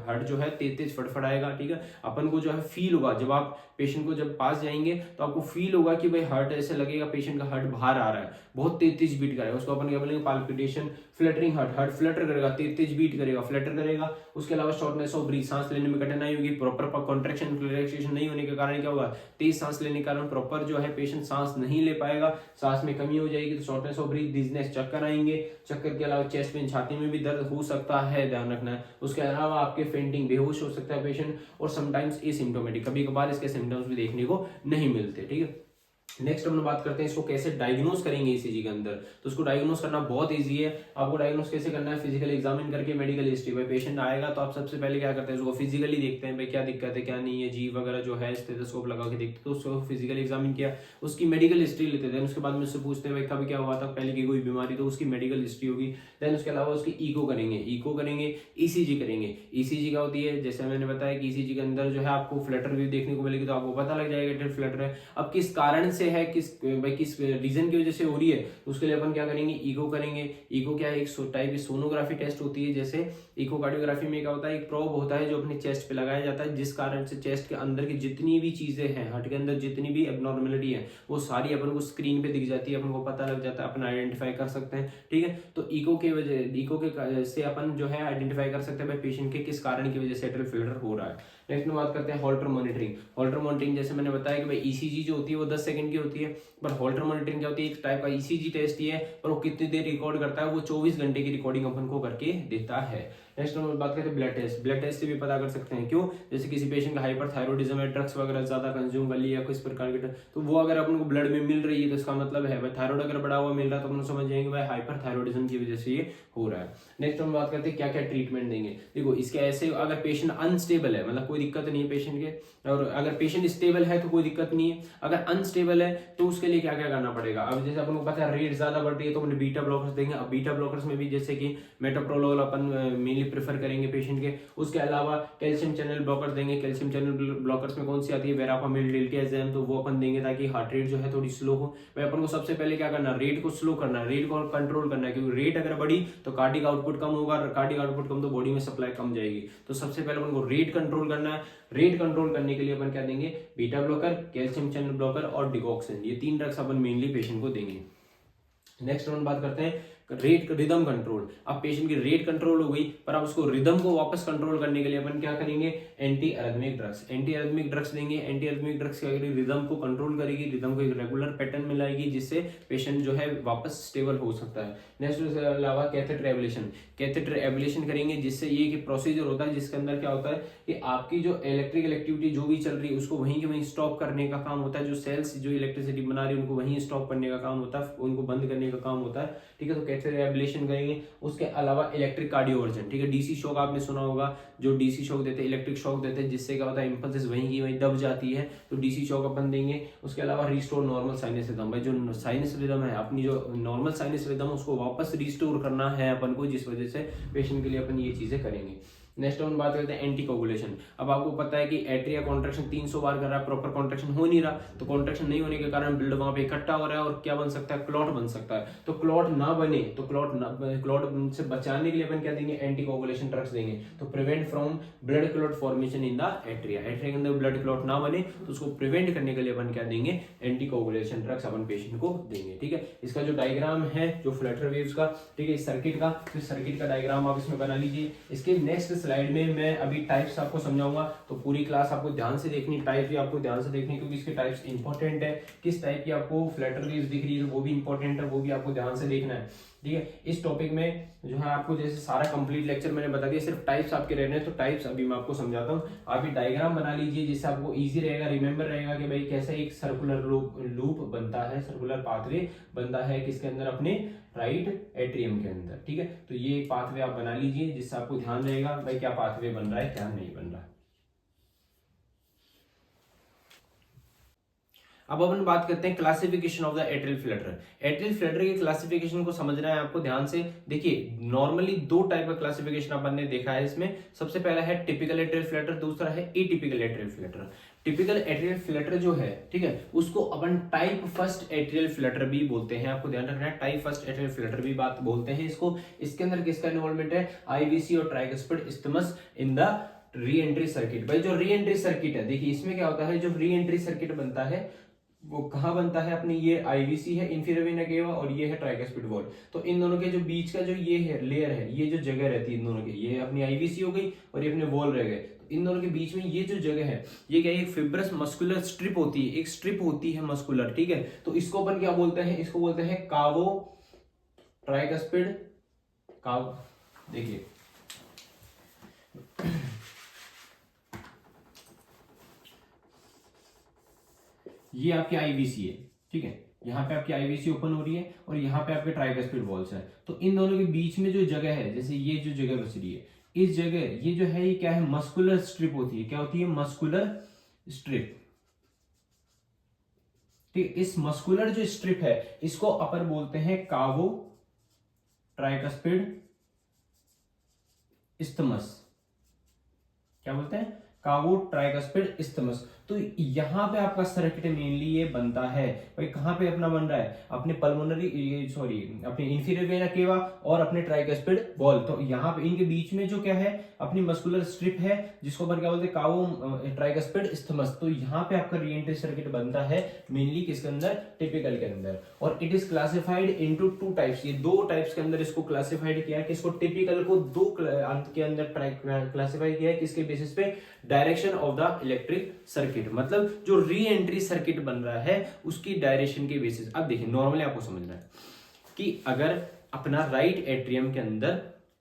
हार्ट जो है तेज तेज फड़फड़ाएगा, ठीक है। अपन को जो है फील होगा, जब आप पेशेंट को जब पास जाएंगे तो आपको फील होगा कि भाई हार्ट ऐसे लगेगा, पेशेंट का हार्ट बाहर आ रहा है, बहुत तेज तेज बीट करेगा, उसको अपन क्या बोलेंगे, पाल्पिटेशन, फ्लटरिंग हार्ट फ्लटर करेगा, तेज तेज बीट करेगा, फ्लटर करेगा। उसके अलावा शॉर्टनेस ऑफ ब्रीथ, सांस लेने में कठिनाई होगी, प्रॉपर कॉन्ट्रैक्शन रिलैक्सेशन नहीं होने के कारण क्या होगा, तेज सांस लेने के कारण प्रॉपर जो है पेशेंट सांस नहीं ले पाएगा, सांस में कमी हो जाएगी, तो शॉर्टनेस ऑफ ब्रीथ, डिजीनेस, चक्कर आएंगे, चक्कर के अलावा चेस्ट में, छाती में भी दर्द हो सकता है, ध्यान रखना है। उसके अलावा आपके फेंटिंग, बेहोश हो सकता है पेशेंट, और समटाइम्स एसिम्प्टोमेटिक, कभी कभार इसके सिम्टम्स भी देखने को नहीं मिलते, ठीक है। नेक्स्ट हम बात करते हैं इसको कैसे डायग्नोस करेंगे ईसीजी के अंदर। तो उसको डायग्नोस करना बहुत इजी है। आपको डायग्नोस कैसे करना है, फिजिकल एग्जामिन करके, मेडिकल हिस्ट्री भाई पेशेंट आएगा तो आप सबसे पहले क्या करते हैं, उसको फिजिकली देखते हैं, भाई क्या दिक्कत है क्या नहीं है, जी वगैरह जो है स्टेथोस्कोप लगा के देखते हैं, तो उसको फिजिकल एग्जामिन किया, उसकी मेडिकल हिस्ट्री लेते हैं, उसके बाद में उससे पूछते हैं भाई कभी क्या हुआ था, पहले की कोई बीमारी, तो उसकी मेडिकल हिस्ट्री होगी। देन उसके अलावा उसकी ईको करेंगे, ईसीजी करेंगे। ईसीजी क्या होती है, जैसे मैंने बताया कि ईसीजी के अंदर जो है आपको फ्लटर भी देखने को मिलेगी, तो आपको पता लग जाएगा फ्लटर है। अब किस कारण से है, किस रीजन की वजह से हो रही है, उसके लिए अपन क्या करेंगे, ईको करेंगे। ईको क्या है, एक टाइप की सोनोग्राफी टेस्ट होती है। जैसे इकोकार्डियोग्राफी में क्या होता है, एक प्रोब होता है जो अपने चेस्ट पे लगाया जाता है, जिस कारण से चेस्ट के अंदर की जितनी भी चीजें हैं, हार्ट के अंदर जितनी भी एब्नॉर्मलिटी है, वो सारी अपन को स्क्रीन पे दिख जाती है, अपन को पता लग जाता है, अपन आइडेंटिफाई कर सकते हैं, ठीक है। तो ईको के से अपन जो है आइडेंटिफाई कर सकते हैं भाई पेशेंट के किस कारण की वजह से एट्रियल फ्लटर हो रहा है। नेक्स्ट में बात करते हैं हॉल्टर मॉनिटरिंग। हॉल्टर मॉनिटरिंग जैसे मैंने बताया कि भाई ईसीजी जो होती है वो 10 सेकंड की होती है, पर हॉल्टर मॉनिटरिंग क्या होती है, एक टाइप का ईसीजी टेस्ट ही है, पर वो कितनी देर रिकॉर्ड करता है, वो 24 घंटे की रिकॉर्डिंग अपन को करके देता है। नेक्स्ट हम बात करते हैं ब्लड टेस्ट। ब्लड टेस्ट से भी पता कर सकते हैं, क्यों, जैसे किसी पेशेंट का हाइपरथायरॉइडिज्म है, ड्रग्स वगैरह ज्यादा कंज्यूम कर लिया किस प्रकार के, तो वो अगर अपन को ब्लड में मिल रही है तो इसका मतलब है भाई थायराइड अगर बढ़ा हुआ मिल रहा है तो अपन समझ जाएंगे भाई हाइपरथायरॉइडिज्म की वजह से ये हो रहा है। नेक्स्ट हम बात करते हैं क्या क्या ट्रीटमेंट देंगे। देखो इसके ऐसे अगर पेशेंट अनस्टेबल है मतलब कोई दिक्कत नहीं है पेशेंट के, और अगर पेशेंट स्टेबल है तो कोई दिक्कत नहीं है, अगर अनस्टेबल है तो उसके लिए क्या क्या करना पड़ेगा। अब जैसे अपन को पता है रेट ज्यादा बढ़ रही है तो अपन बीटा ब्लॉकर्स देंगे। अब बीटा ब्लॉकर्स में भी जैसे कि मेटोप्रोलोल अपन मेनली प्रेफर करेंगे पेशेंट के। उसके अलावा कैल्शियम चैनल ब्लॉकर देंगे। कैल्शियम चैनल ब्लॉकर्स में कौन सी आती है, वेरापामिल, डिल्टियाज़ेम, तो वो अपन देंगे ताकि हार्ट रेट जो है थोड़ी स्लो हो। भाई अपन को सबसे पहले क्या करना है, रेट को स्लो करना है, रेट को कंट्रोल करना है, क्योंकि रेट अगर बढ़ी तो कार्डिक आउटपुट कम होगा, कार्डिक आउटपुट कम तो बॉडी में सप्लाई कम जाएगी। तो सबसे पहले अपन को रेट कंट्रोल करना है। रेट कंट्रोल करने के लिए अपन क्या देंगे, beta blocker, calcium channel blocker और डिगॉक्सिन, ये 3 ड्रग्स अपन मेनली पेशेंट को देंगे। नेक्स्ट अपन बात करते हैं रेट रिदम कंट्रोल। अब पेशेंट की रेट कंट्रोल हो गई, पर अब उसको रिदम को वापस कंट्रोल करने के लिए अपन क्या करेंगे, anti arrhythmic drugs. Anti arrhythmic drugs देंगे। एंटी अरिथमिक ड्रग्स क्या करेगी, रिदम को कंट्रोल करेगी, रिदम को एक रेगुलर पैटर्न में लाएगी, जिससे पेशेंट जो है वापस स्टेबल हो सकता है। नेक्स्ट उसके अलावा कैथेटर एब्लेशन। कैथेटर एब्लेशन करेंगे, जिससे ये एक प्रोसीजर होता है जिसके अंदर क्या होता है कि आपकी जो इलेक्ट्रिकल एक्टिविटी जो भी चल रही है उसको वहीं के वहीं स्टॉप करने का काम होता है। जो सेल्स जो इलेक्ट्रिसिटी बना रही है उनको वहीं स्टॉप करने का काम होता है, उनको बंद करने का काम होता है। ठीक है, तो कैथेटर एब्लेशन करेंगे। उसके अलावा इलेक्ट्रिक कार्डियोवर्जन। ठीक है, डीसी शॉक आपने सुना होगा, जो डीसी शॉक देते हैं, इलेक्ट्रिक शॉक देते हैं, जिससे क्या होता है इंपल्सेस वहीं की वहीं दब जाती है, तो डीसी शॉक अपन देंगे। उसके अलावा रिस्टोर नॉर्मल साइनस रिदम। भाई जो साइनस रिदम है, अपनी जो नॉर्मल साइनस रिदम उसको वापस रिस्टोर करना है अपन को, जिस वजह से पेशेंट के लिए अपन ये चीजें करेंगे। नेक्स्ट हम बात करते हैं एंटी कोगुलेशन। अब आपको पता है कि एट्रिया कॉन्ट्रैक्शन 300 बार कर रहा है, प्रॉपर कॉन्ट्रैक्शन हो नहीं रहा, तो कॉन्ट्रैक्शन नहीं होने के कारण ब्लड वहां पे इकट्ठा हो रहा है और क्या बन सकता है, क्लॉट बन सकता है। तो क्लॉट ना बने, तो क्लॉट से बचाने के लिए अपन क्या देंगे, एंटी कोगुलेशन ड्रग्स देंगे, तो prevent from blood clot formation in the atria. Atria के अंदर ब्लड क्लॉट ना बने तो उसको प्रिवेंट करने के लिए अपन क्या देंगे, एंटी कोगुलेशन ड्रग्स अपन पेशेंट को देंगे। ठीक है, इसका जो डायग्राम है जो फ्लटर वेव्स का, ठीक है, इस सर्किट का, तो सर्किट का डायग्राम आप इसमें बना लीजिए। इसके नेक्स्ट स्लाइड में मैं अभी टाइप्स आपको समझाऊंगा, तो पूरी क्लास आपको ध्यान से देखनी, टाइप भी आपको ध्यान से देखनी, क्योंकि इसके टाइप्स इंपॉर्टेंट है। किस टाइप की आपको फ्लटर वेव्स दिख रही है वो भी इंपॉर्टेंट है, वो भी आपको ध्यान से देखना है। ठीक है, इस टॉपिक में जो है आपको जैसे सारा कंप्लीट लेक्चर मैंने बता दिया, सिर्फ टाइप्स आपके रहने हैं, तो टाइप्स अभी मैं आपको समझाता हूँ। आप ये डायग्राम बना लीजिए, जिससे आपको इजी रहेगा, रिमेंबर रहेगा कि भाई कैसे एक सर्कुलर लूप बनता है, सर्कुलर पाथवे बनता है किसके अंदर, अपने राइट एट्रियम के अंदर। ठीक है, तो ये पाथवे आप बना लीजिए, जिससे आपको ध्यान रहेगा भाई क्या पाथवे बन रहा है क्या नहीं बन रहा है। अब अपन बात करते हैं classification of the atrial flutter. Atrial Flutter के क्लासिफिकेशन को समझना है आपको ध्यान से। देखिए नॉर्मली 2 टाइप का क्लासिफिकेशन अपन ने देखा है इसमें। सबसे पहला है टिपिकल एट्रियल फ्लटर, दूसरा है atypical atrial Flutter. Typical atrial Flutter जो है, ठीक है, उसको अपन टाइप फर्स्ट एट्रियल फ्लटर भी बोलते हैं। आपको ध्यान रखना है, टाइप फर्स्ट एट्रियल फ्लटर भी बात बोलते हैं इसको। इसके अंदर किसका इन्वॉल्वमेंट है, आईवीसी और tricuspid isthmus in the reentry circuit. भाई जो री एंट्री सर्किट है, देखिए इसमें क्या होता है, जो री एंट्री सर्किट बनता है वो कहां बनता है, अपनी ये आईवीसी है, इंफीरियर वेना केवा, और ये है ट्राइकस्पिड वॉल। तो इन दोनों के जो बीच का जो ये है लेयर है, ये जो जगह रहती है इन दोनों के, ये अपनी आईवीसी हो गई और ये अपने वॉल रह गए। इन दोनों के बीच में ये जो जगह है, ये क्या है, एक फिब्रस मस्कुलर स्ट्रिप होती है, एक स्ट्रिप होती है मस्कुलर। ठीक है, तो इसको अपन क्या बोलते हैं, इसको बोलते हैं कावो ट्राइकस्पिड काव। देखिए ये आपकी आईवीसी है, ठीक है, यहाँ पे आपकी आईवीसी ओपन हो रही है और यहाँ पे आपके ट्राइकस्पिड वॉल्स है। तो इन दोनों के बीच में जो जगह है, जैसे ये जो जगह बच रही है, इस जगह ये जो है ये क्या है, मस्कुलर स्ट्रिप होती है। क्या होती है, मस्कुलर स्ट्रिप। ठीक, इस मस्कुलर जो स्ट्रिप है इसको अपन बोलते हैं कावो ट्राइकस्पिड इस्थमस। क्या बोलते हैं, कावो ट्राइकस्पिड इस्थमस। तो यहां पे आपका सर्किट मेनली ये बनता है। भाई कहां पे अपना बन रहा है, अपने पल्मोनरी सॉरी अपने इंफीरियर वेना केवा और अपने ट्राइकस्पिड वॉल। तो यहाँ पे इनके बीच में जो क्या है, अपनी मस्कुलर स्ट्रिप है, जिसको अपन क्या बोलते हैं, कावो ट्राइकस्पिड इस्थमस। तो यहाँ पे आपका रीएंट्री सर्किट बनता है मेनली किसके अंदर, टिपिकल के अंदर। और it is classified into 2 types. ये 2 टाइप्स के अंदर इसको क्लासिफाइड किया है। किसको, टिपिकल को 2 अंत के अंदर क्लासिफाई किया है, किसके बेसिस पे, direction of the electric circuit, मतलब जो री एंट्री सर्किट बन रहा है उसकी डायरेक्शन के बेसिस। अब देखिए नॉर्मली आपको समझना है कि अगर अपना राइट एट्रियम के अंदर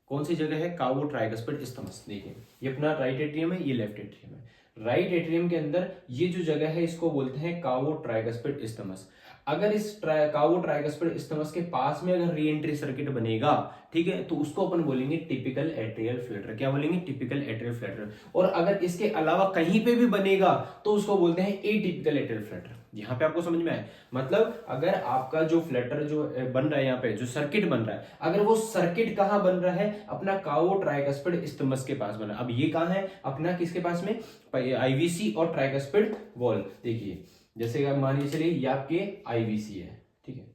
कौन सी जगह है, कावो ट्राइकस्पिड इस्थमस। देखिए ये अपना राइट एट्रियम है, ये लेफ्ट एट्रियम है। राइट एट्रियम के अंदर ये जो जगह है इसको बोलते हैं कावो ट्राइकस्पिड इस्थमस। अगर इस कावो ट्राइकस्पिड इस्थमस के पास में अगर री एंट्री सर्किट बनेगा, ठीक है, तो उसको अपन बोलेंगे टिपिकल एट्रियल फ्लटर। क्या बोलेंगे, टिपिकल एट्रियल फ्लटर। और अगर इसके अलावा कहीं पे भी बनेगा तो उसको बोलते हैं एटिपिकल एट्रियल फ्लटर। यहाँ पे आपको समझ में आए, मतलब अगर आपका जो फ्लटर जो बन रहा है, यहाँ पे जो सर्किट बन रहा है, अगर वो सर्किट कहाँ बन रहा है, अपना कावो ट्राइकस्पिड इस्थमस के पास बना। अब ये कहाँ है, अपना किसके पास में, आईवीसी और ट्राइकस्पिड वॉल। देखिए जैसे मान लीजिए चलिए ये आपके आईवीसी है, ठीक है,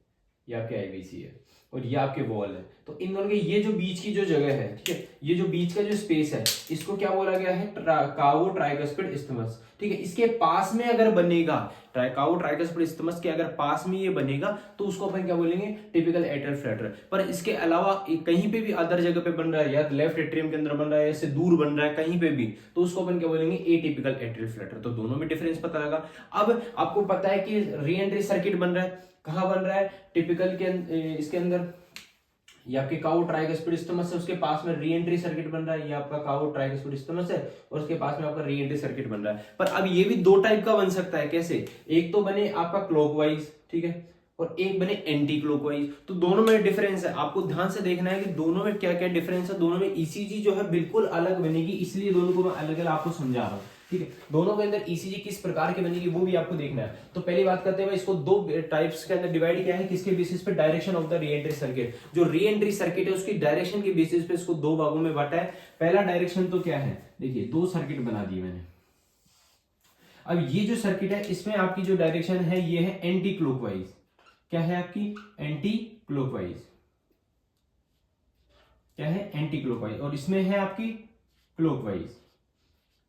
ये आपके आईवीसी है और ये आपके वॉल है। तो इन दोनों के ये जो बीच की जो जगह है, ठीक है, ये जो बीच का जो स्पेस है, इसको क्या बोला गया है, कावो ट्राइकस्पिड इस्थमस। ठीक है, इसके पास में अगर बनेगा, कावो ट्राइकस्पिड इस्थमस के अगर पास में ये बनेगा तो उसको अपन क्या बोलेंगे, टिपिकल एट्रियल फ्लटर। पर इसके अलावा कहीं पे भी अदर जगह पे बन रहा है, या लेफ्ट एट्रियम के अंदर बन रहा है, इससे दूर बन रहा है कहीं पे भी, तो उसको अपन क्या बोलेंगे, एटिपिकल एट्रियल फ्लटर। तो दोनों में डिफरेंस पता लगा। अब आपको पता है कि री एंट्री सर्किट बन रहा है, कहां बन रहा है, टिपिकल के इसके अंदर, ये आपके कावो ट्राइकस्पिड इस्थमस है, उसके पास में री एंट्री सर्किट बन रहा है। ये आपका कावो ट्राइकस्पिड इस्थमस है और उसके पास में आपका री एंट्री सर्किट बन रहा है। पर अब ये भी दो टाइप का बन सकता है। कैसे, एक तो बने आपका क्लॉकवाइज, ठीक है, और एक बने एंटी क्लॉकवाइज। तो दोनों में डिफरेंस है, आपको ध्यान से देखना है कि दोनों में क्या क्या डिफरेंस है। दोनों में ईसीजी जो है बिल्कुल अलग बनेगी, इसलिए दोनों को मैं अलग अलग आपको समझा रहा हूँ। ठीक है, दोनों के अंदर ईसीजी किस प्रकार की बनेगी वो भी आपको देखना है। तो पहली बात करते हुए इसको दो टाइप्स के अंदर डिवाइड किया है, किसके बेसिस पे, direction of the reentry circuit. जो री एंट्री सर्किट है उसकी डायरेक्शन के बेसिस पे इसको दो भागों में बांटा है। पहला डायरेक्शन तो क्या है, देखिए दो सर्किट बना दिए मैंने। अब ये जो सर्किट है इसमें आपकी जो डायरेक्शन है ये है एंटी क्लॉकवाइज। क्या है आपकी, एंटी क्लॉकवाइज। क्या है, एंटी क्लॉकवाइज। और इसमें है आपकी क्लॉकवाइज।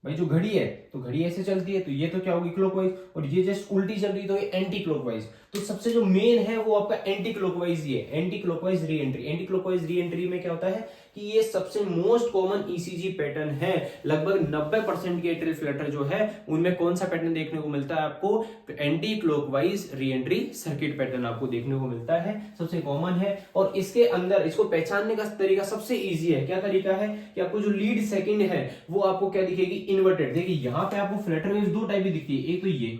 भाई जो घड़ी है तो घड़ी ऐसे चलती है, तो ये तो क्या होगी, क्लॉकवाइज, और ये जस्ट उल्टी चल रही है तो ये एंटी क्लॉकवाइज। तो सबसे जो मेन है वो आपका एंटी क्लॉकवाइज, ये anti clockwise re entry. Anti clockwise re entry में क्या होता है कि ये सबसे मोस्ट कॉमन ईसीजी पैटर्न है। लगभग 90% के एट्रियल फ्लटर जो है उनमें कौन सा पैटर्न देखने को मिलता है आपको, anti clockwise re entry circuit pattern आपको देखने को मिलता है, सबसे कॉमन है। और इसके अंदर इसको पहचानने का तरीका सबसे ईजी है। क्या तरीका है कि आपको जो लीड सेकंड है वो आपको क्या दिखेगी, इन्वर्टेड। देखिए यहाँ पे आपको फ्लटर वेव दो टाइप की दिखती है। एक तो ये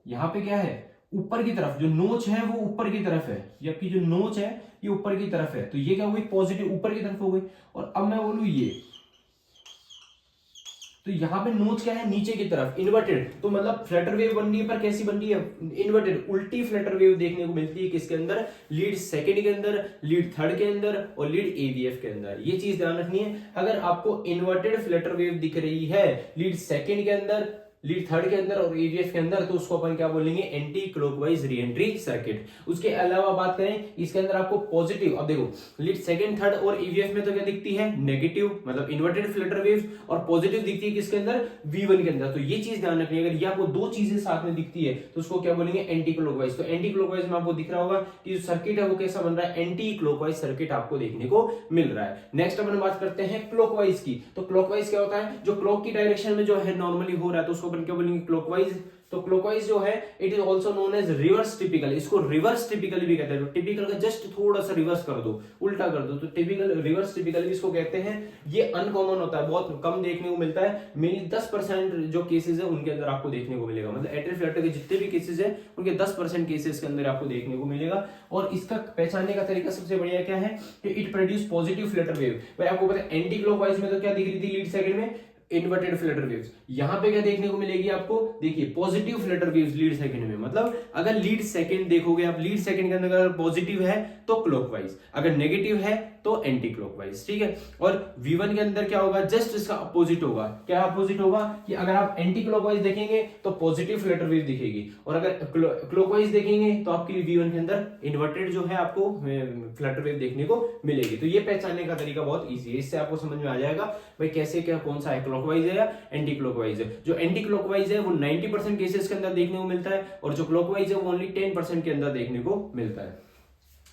यहाँ पे क्या है, ऊपर की तरफ जो नोच है वो ऊपर की तरफ है, ये आपकी जो नोच है ये ऊपर की तरफ है, तो ये क्या हो गई, पॉजिटिव ऊपर की तरफ हो गई। और अब मैं बोलूं ये, तो यहाँ पे नोच क्या है, नीचे की तरफ, इन्वर्टेड। तो मतलब फ्लटर वेव बन रही है, पर कैसी बन रही है, इन्वर्टेड, उल्टी फ्लटर वेव देखने को मिलती है। किसके अंदर, लीड सेकंड के अंदर, लीड थर्ड के अंदर और लीड एवीएफ के अंदर। ये चीज ध्यान रखनी है। अगर आपको इन्वर्टेड फ्लटर वेव दिख रही है लीड सेकंड के अंदर, लीड थर्ड के अंदर और एवीएफ के अंदर, तो उसको अपन क्या बोलेंगे, anti clockwise re entry circuit. उसके अलावा बात करें इसके अंदर आपको पॉजिटिव, अब देखो लीड सेकंड थर्ड और एवीएफ में तो क्या दिखती है, नेगेटिव, मतलब इन्वर्टेड फ्लटर वेव्स, और पॉजिटिव दिखती है किसके अंदर, V1 के अंदर। तो ये चीज ध्यान रखनी है, अगर ये आपको दो चीजें साथ में दिखती है तो उसको क्या बोलेंगे, एंटी क्लॉकवाइज। तो एंटी क्लॉकवाइज में आपको दिख रहा होगा कि जो सर्किट है वो कैसा बन रहा है, एंटी क्लॉकवाइज सर्किट आपको देखने को मिल रहा है। नेक्स्ट अपन बात करते हैं क्लॉकवाइज की। तो क्लॉकवाइज क्या होता है, जो क्लॉक की डायरेक्शन में जो है नॉर्मली हो रहा है तो उसको अपन क्या बोलेंगे, क्लॉकवाइज। तो क्लॉकवाइज जो है it is also known as reverse typical. इसको रिवर्स टिपिकल भी कहते हैं। तो टिपिकल का जस्ट थोड़ा सा रिवर्स कर दो, उल्टा कर दो, तो टिपिकल, रिवर्स टिपिकल भी इसको कहते हैं। ये अनकॉमन होता है, बहुत कम देखने को मिलता है। मेनली 10% जो केसेस है उनके अंदर आपको देखने को मिलेगा। मतलब एट्रियल फ्लटर के जितने भी केसेस है उनके 10% केसेस के अंदर आपको देखने को मिलेगा। और इसका पहचानने का तरीका सबसे बढ़िया क्या है कि it produce positive Flutter wave. भाई आपको पता है एंटी क्लॉकवाइज में तो क्या दिख रही थी लीड सेकंड में, इन्वर्टेड फ्लटर वेव्स। यहां पे क्या देखने को मिलेगी आपको, देखिए positive Flutter waves lead second में। मतलब अगर लीड सेकंड देखोगे आप, लीड सेकंड के अंदर अगर पॉजिटिव है तो क्लॉकवाइज, अगर नेगेटिव है तो एंटी क्लॉकवाइज। ठीक है, और V1 के अंदर क्या होगा, जस्ट इसका अपोजिट होगा। क्या अपोजिट होगा कि अगर आप एंटी क्लॉकवाइज देखेंगे तो पॉजिटिव फ्लटर वेव दिखेगी, और अगर क्लॉकवाइज देखेंगे तो आपके लिए V1 के अंदर इन्वर्टेड जो है आपको फ्लटर वेव देखने को मिलेगी। तो ये पहचानने का तरीका बहुत ईजी है, इससे आपको समझ में आ जाएगा भाई कैसे क्या कौन सा है, क्लॉकवाइज है या एंटी क्लॉकवाइज है। जो एंटी क्लॉकवाइज है वो 90% केसेस के अंदर देखने को मिलता है, और जो क्लॉकवाइज है वो ओनली 10% के अंदर देखने को मिलता है।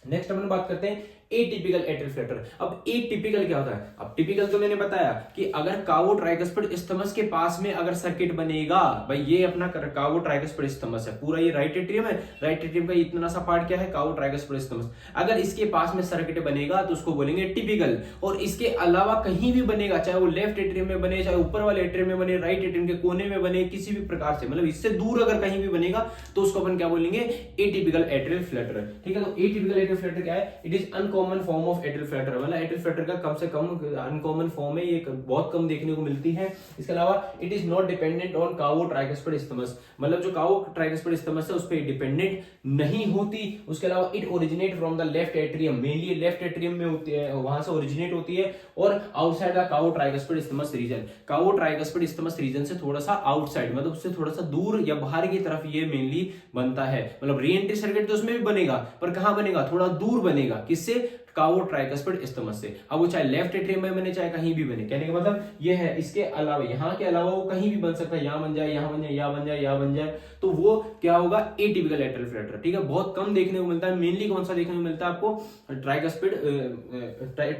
नेक्स्ट अपन बात करते हैं एटिपिकल एट्रियल फ्लटर। अब एटिपिकल क्या होता है? अब टिपिकल तो मैंने बताया कि अगर कावो ट्राइकस्पिड इस्थमस के पास में अगर सर्किट बनेगा, भाई ये अपना कावो ट्राइकस्पिड इस्थमस है, पूरा ये राइट एट्रियम है, राइट एट्रियम का इतना सा पार्ट क्या है? कावो ट्राइकस्पिड इस्थमस। अगर इसके पास में सर्किट बनेगा तो उसको बोलेंगे टिपिकल। और इसके अलावा कहीं भी बनेगा, चाहे वो लेफ्ट एट्रियम में बने, चाहे ऊपर वाले एट्रियम में बने, राइट एट्रियम के कोने में बने, किसी भी प्रकार से, मतलब इससे दूर अगर कहीं भी बनेगा तो उसको अपन क्या बोलेंगे? Atypical atrial Flutter. ठीक है, तो एटिपिकल एट्रियल फ्लटर क्या है? It is uncommon form of atrial Flutter, मतलब एट्रियल फ्लटर का कम से कम अनकॉमन फॉर्म है, ये बहुत कम देखने को मिलती है। इसके अलावा it is not dependent on cavo tricuspid isthmus, मतलब जो कावो ट्राइकस्पिड इस्थमस है उस पर डिपेंडेंट नहीं होती। उसके अलावा it originate from the left atrium, mainly left atrium में होती है, वहां से ओरिजिनेट होती है, और outside the cavo tricuspid isthmus region, cavo tricuspid isthmus region से थोड़ा सा आउटसाइड, मतलब उससे थोड़ा सा दूर या बाहर की तरफ ये मेनली बनता है। मतलब री एंट्री सर्किट तो उसमें भी बनेगा, पर कहां बनेगा? थोड़ा दूर बनेगा, किससे? कावो ट्राइकस्पिड इस्थमस से। अब वो चाहे लेफ्ट एट्रियम में बने, चाहे कहीं भी बने, कहने का मतलब ये है। इसके अलावा, यहाँ के अलावा वो कहीं भी बन सकता है, यहाँ बन जाए, यहाँ बन जाए, यहाँ बन जाए, यहाँ बन जाए, तो वो क्या होगा? Atypical atrial Flutter. ठीक है, बहुत कम देखने को मिलता है। मेनली कौन सा देखने को मिलता है आपको? ट्राइकस्पिड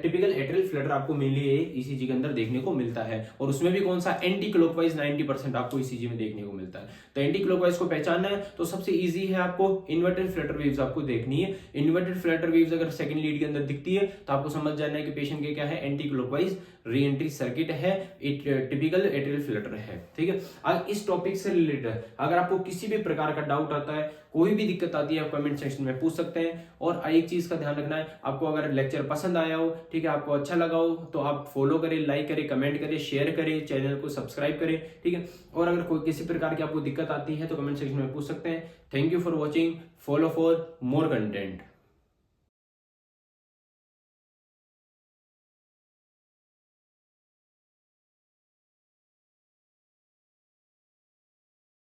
टिपिकल एट्रियल फ्लटर आपको मेनली ईसीजी के अंदर देखने को मिलता है, और उसमें भी कौन सा? एंटी क्लॉकवाइज 90% आपको ईसीजी में देखने को मिलता है। तो एंटी क्लॉकवाइज को पहचानना है तो सबसे इजी है, आपको इन्वर्टेड फ्लटर वेव्स आपको देखनी है। इन्वर्टेड फ्लटर वेव्स अगर सेकंड लीड के अंदर दिखती है तो आपको समझ जाना है कि पेशेंट के क्या है? Anti clockwise re entry circuit है, टिपिकल एट्रियल फ्लटर है। ठीक है, आज इस टॉपिक से रिलेटेड अगर आपको किसी भी प्रकार का डाउट आता है, कोई भी दिक्कत आती है, आप कमेंट सेक्शन में पूछ सकते हैं। और एक चीज का ध्यान रखना है, आपको अगर लेक्चर पसंद आया हो, ठीक है, आपको अच्छा लगा हो, तो आप फॉलो करें, लाइक करें, कमेंट करें, शेयर करें, चैनल को सब्सक्राइब करें। ठीक है, और अगर कोई किसी प्रकार की आपको दिक्कत आती है तो कमेंट सेक्शन में पूछ सकते हैं। Thank you for watching, follow for more content.